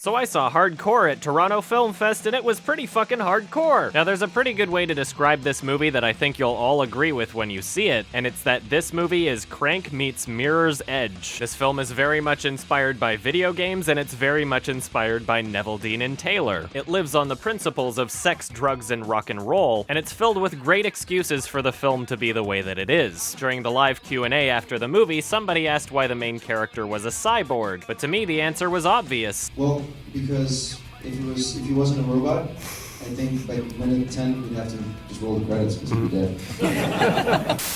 So I saw Hardcore at Toronto Film Fest and it was pretty fucking hardcore. Now there's a pretty good way to describe this movie that I think you'll all agree with when you see it, and it's that this movie is Crank meets Mirror's Edge. This film is very much inspired by video games, and it's very much inspired by Neville Dean and Taylor. It lives on the principles of sex, drugs, and rock and roll, and it's filled with great excuses for the film to be the way that it is. During the live Q&A after the movie, somebody asked why the main character was a cyborg, but to me the answer was obvious. Well, because if he wasn't a robot, I think by minute 10 we'd have to just roll the credits because he'd be dead.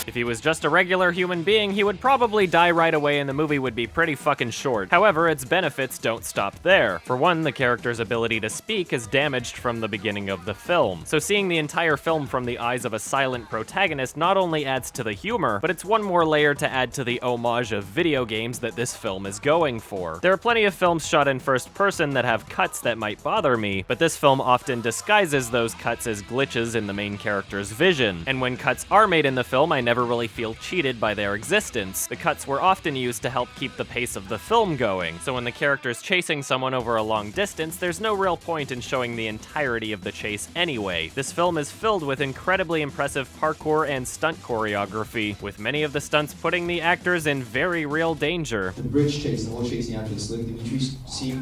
If he was just a regular human being, he would probably die right away and the movie would be pretty fucking short. However, its benefits don't stop there. For one, the character's ability to speak is damaged from the beginning of the film. So seeing the entire film from the eyes of a silent protagonist not only adds to the humor, but it's one more layer to add to the homage of video games that this film is going for. There are plenty of films shot in first person that have cuts that might bother me, but this film often disguises those cuts as glitches in the main character's vision. And when cuts are made in the film, I never really feel cheated by their existence. The cuts were often used to help keep the pace of the film going, so when the character's chasing someone over a long distance, there's no real point in showing the entirety of the chase anyway. This film is filled with incredibly impressive parkour and stunt choreography, with many of the stunts putting the actors in very real danger. The bridge chase, the whole chasing after the slick, did you see?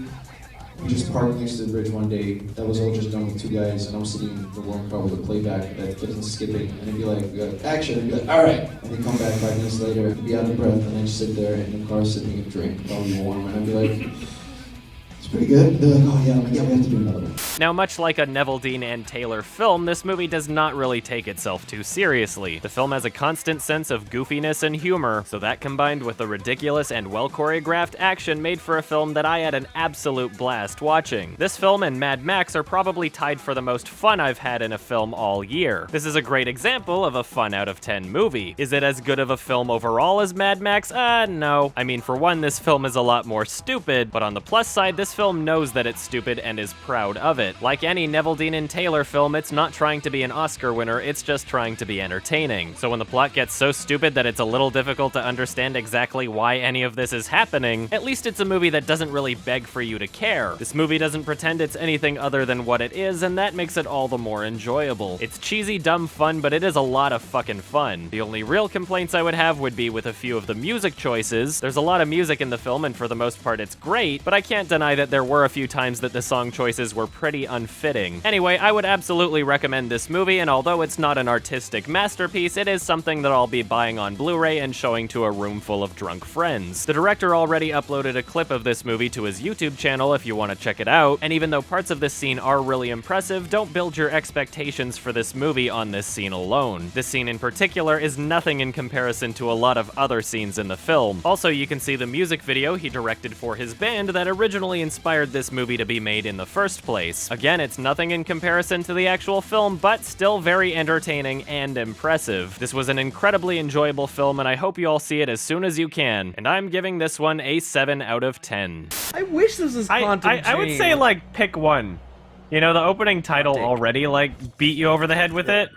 We just parked next to the bridge one day. That was all just done with 2 guys, and I'm sitting in the warm car with a playback that doesn't skip it. And they'd be like, action, and I'd be like, all right. And they come back 5 minutes later, be out of breath, and then just sit there in the car sipping a drink, probably warm. And I'd be like, it's pretty good. They're like, oh yeah, I'm like, yeah, we have to do another one. Now, much like a Neville Dean and Taylor film, this movie does not really take itself too seriously. The film has a constant sense of goofiness and humor, so that combined with the ridiculous and well-choreographed action made for a film that I had an absolute blast watching. This film and Mad Max are probably tied for the most fun I've had in a film all year. This is a great example of a fun out of 10 movie. Is it as good of a film overall as Mad Max? No. I mean, for one, this film is a lot more stupid, but on the plus side, this film knows that it's stupid and is proud of it. Like any Neville Dean and Taylor film, it's not trying to be an Oscar winner, it's just trying to be entertaining. So when the plot gets so stupid that it's a little difficult to understand exactly why any of this is happening, at least it's a movie that doesn't really beg for you to care. This movie doesn't pretend it's anything other than what it is, and that makes it all the more enjoyable. It's cheesy, dumb fun, but it is a lot of fucking fun. The only real complaints I would have would be with a few of the music choices. There's a lot of music in the film, and for the most part it's great, but I can't deny that there were a few times that the song choices were pretty unfitting. Anyway, I would absolutely recommend this movie, and although it's not an artistic masterpiece, it is something that I'll be buying on Blu-ray and showing to a room full of drunk friends. The director already uploaded a clip of this movie to his YouTube channel if you want to check it out, and even though parts of this scene are really impressive, don't build your expectations for this movie on this scene alone. This scene in particular is nothing in comparison to a lot of other scenes in the film. Also, you can see the music video he directed for his band that originally inspired this movie to be made in the first place. Again, it's nothing in comparison to the actual film, but still very entertaining and impressive. This was an incredibly enjoyable film, and I hope you all see it as soon as you can. And I'm giving this one a 7 out of 10. I wish this was Quantum I would Chain. say, like, pick one. You know, the opening title already, like, beat you over the head with it.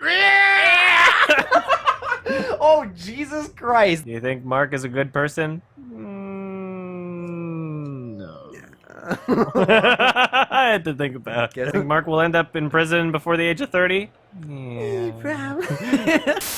Oh, Jesus Christ. Do you think Mark is a good person? No. I had to think about it. I think Mark will end up in prison before the age of 30? Yeah.